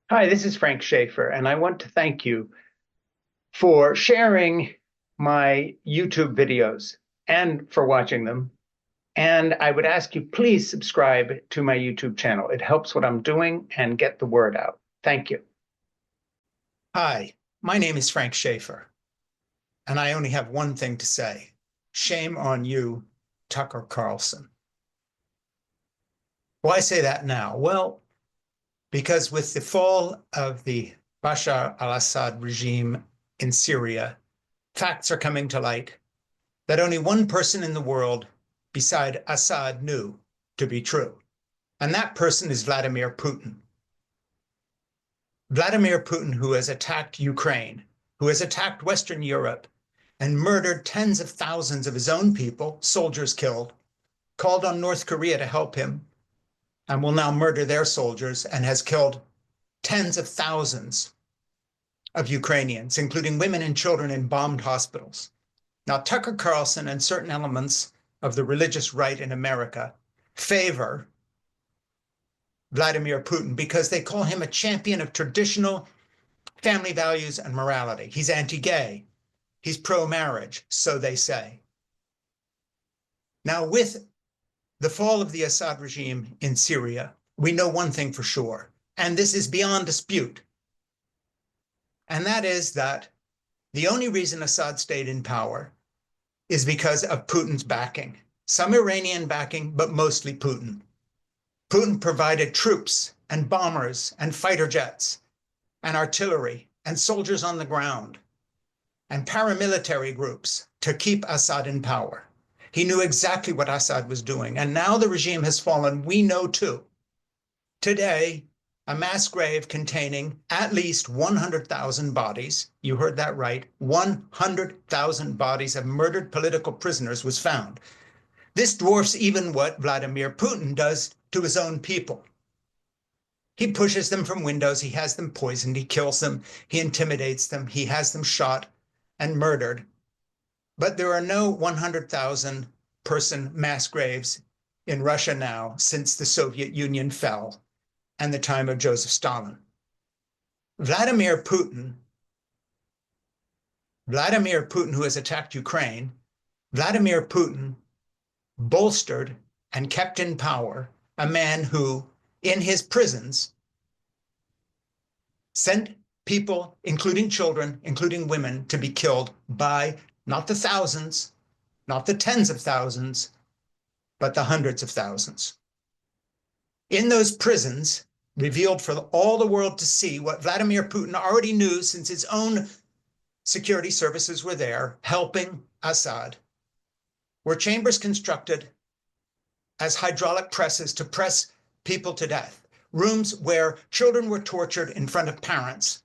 Hi, this is Frank Schaefer, and I want to thank you for sharing my YouTube videos and for watching them. And I would ask you, please subscribe to my YouTube channel. It helps what I'm doing and get the word out. Thank you. Hi, my name is Frank Schaefer, and I only have one thing to say. Shame on you, Tucker Carlson. Why say that now? Well, because with the fall of the Bashar al-Assad regime in Syria, facts are coming to light that only one person in the world beside Assad knew to be true. And that person is Vladimir Putin. Vladimir Putin, who has attacked Ukraine, who has attacked Western Europe, and murdered tens of thousands of his own people, soldiers killed, called on North Korea to help him, and will now murder their soldiers, and has killed tens of thousands of Ukrainians, including women and children in bombed hospitals. Now, Tucker Carlson and certain elements of the religious right in America favor Vladimir Putin because they call him a champion of traditional family values and morality. He's anti-gay. He's pro-marriage, so they say. Now, with the fall of the Assad regime in Syria, we know one thing for sure, and this is beyond dispute. And that is that the only reason Assad stayed in power is because of Putin's backing. Some Iranian backing, but mostly Putin. Putin provided troops and bombers and fighter jets and artillery and soldiers on the ground and paramilitary groups to keep Assad in power. He knew exactly what Assad was doing. And now the regime has fallen. We know too. Today, a mass grave containing at least 100,000 bodies, you heard that right, 100,000 bodies of murdered political prisoners was found. This dwarfs even what Vladimir Putin does to his own people. He pushes them from windows, he has them poisoned, he kills them, he intimidates them, he has them shot and murdered. But there are no 100,000 person mass graves in Russia now since the Soviet Union fell and the time of Joseph Stalin. Vladimir Putin, who has attacked Ukraine, Vladimir Putin bolstered and kept in power a man who, in his prisons, sent people, including children, including women, to be killed by not the thousands, not the tens of thousands, but the hundreds of thousands. In those prisons, revealed for all the world to see what Vladimir Putin already knew since his own security services were there, helping Assad, were chambers constructed as hydraulic presses to press people to death, rooms where children were tortured in front of parents.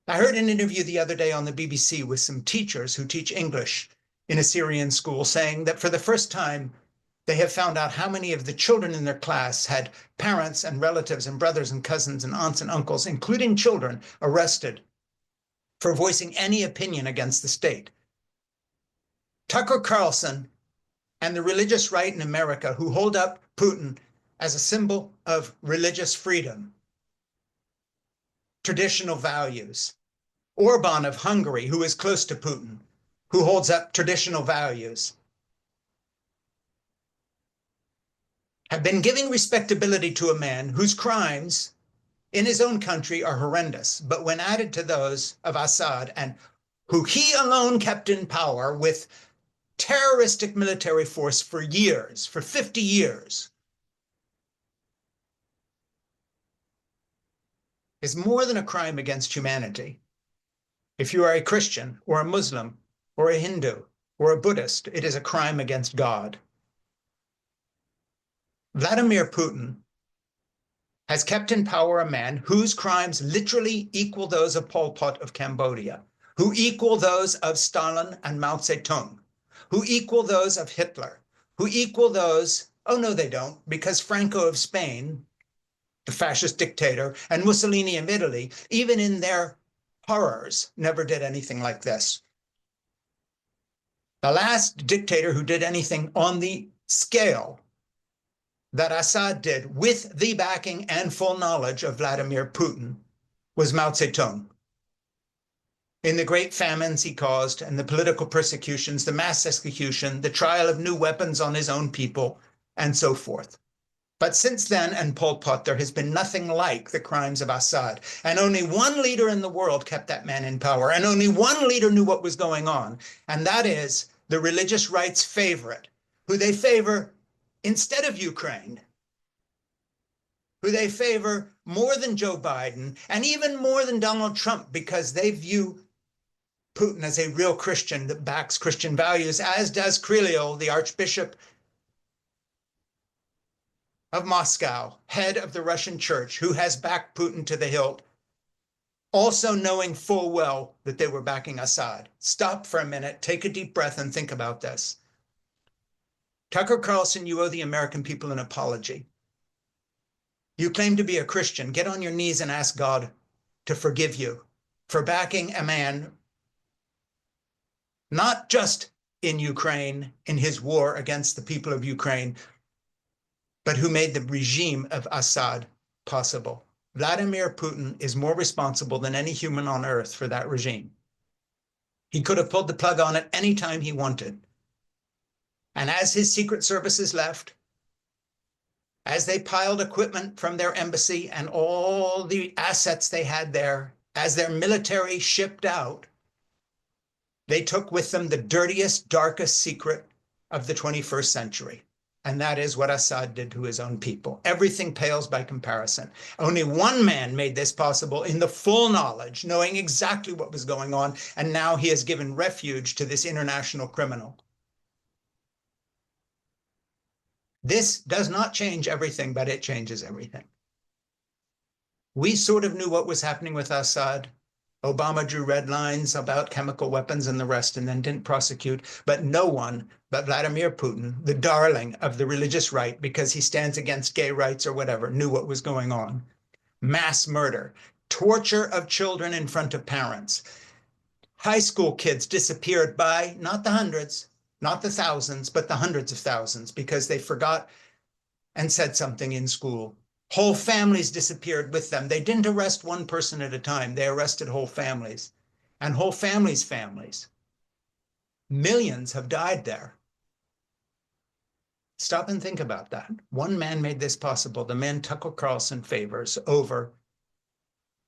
I heard an interview the other day on the BBC with some teachers who teach English in a Syrian school saying that for the first time, they have found out how many of the children in their class had parents and relatives and brothers and cousins and aunts and uncles, including children, arrested for voicing any opinion against the state. Tucker Carlson and the religious right in America, who hold up Putin as a symbol of religious freedom, traditional values. Orban of Hungary, who is close to Putin, who holds up traditional values, have been giving respectability to a man whose crimes in his own country are horrendous, but when added to those of Assad, and who he alone kept in power with terroristic military force for years, for 50 years, is more than a crime against humanity. If you are a Christian or a Muslim or a Hindu or a Buddhist, it is a crime against God. Vladimir Putin has kept in power a man whose crimes literally equal those of Pol Pot of Cambodia, who equal those of Stalin and Mao Zedong, who equal those of Hitler, who equal those, oh no, they don't, because Franco of Spain, the fascist dictator, and Mussolini of Italy, even in their horrors, never did anything like this. The last dictator who did anything on the scale that Assad did with the backing and full knowledge of Vladimir Putin was Mao Zedong. In the great famines he caused and the political persecutions, the mass execution, the trial of new weapons on his own people, and so forth. But since then, and Pol Pot, there has been nothing like the crimes of Assad. And only one leader in the world kept that man in power. And only one leader knew what was going on. And that is the religious right's favorite, who they favor instead of Ukraine, who they favor more than Joe Biden, and even more than Donald Trump, because they view Putin as a real Christian that backs Christian values, as does Kirill, the Archbishop of Moscow, head of the Russian church, who has backed Putin to the hilt, also knowing full well that they were backing Assad. Stop for a minute, take a deep breath, and think about this. Tucker Carlson, you owe the American people an apology. You claim to be a Christian. Get on your knees and ask God to forgive you for backing a man, not just in Ukraine, in his war against the people of Ukraine, but who made the regime of Assad possible. Vladimir Putin is more responsible than any human on earth for that regime. He could have pulled the plug on it any time he wanted. And as his secret services left, as they piled equipment from their embassy and all the assets they had there, as their military shipped out, they took with them the dirtiest, darkest secret of the 21st century. And that is what Assad did to his own people. Everything pales by comparison. Only one man made this possible in the full knowledge, knowing exactly what was going on, and now he has given refuge to this international criminal. This does not change everything, but it changes everything. We sort of knew what was happening with Assad. Obama drew red lines about chemical weapons and the rest and then didn't prosecute. But no one but Vladimir Putin, the darling of the religious right, because he stands against gay rights or whatever, knew what was going on. Mass murder, torture of children in front of parents. High school kids disappeared by not the hundreds, not the thousands, but the hundreds of thousands because they forgot and said something in school. Whole families disappeared with them. They didn't arrest one person at a time. They arrested whole families and whole families' families. Millions have died there. Stop and think about that. One man made this possible, the man Tucker Carlson favors over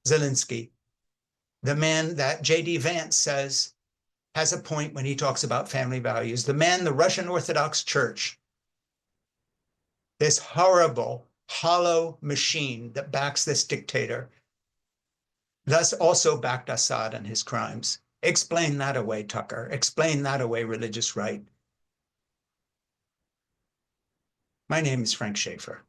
Zelensky, the man that J.D. Vance says has a point when he talks about family values, the man the Russian Orthodox Church, this horrible, hollow machine that backs this dictator, thus also backed Assad and his crimes. Explain that away, Tucker. Explain that away, religious right. My name is Frank Schaeffer.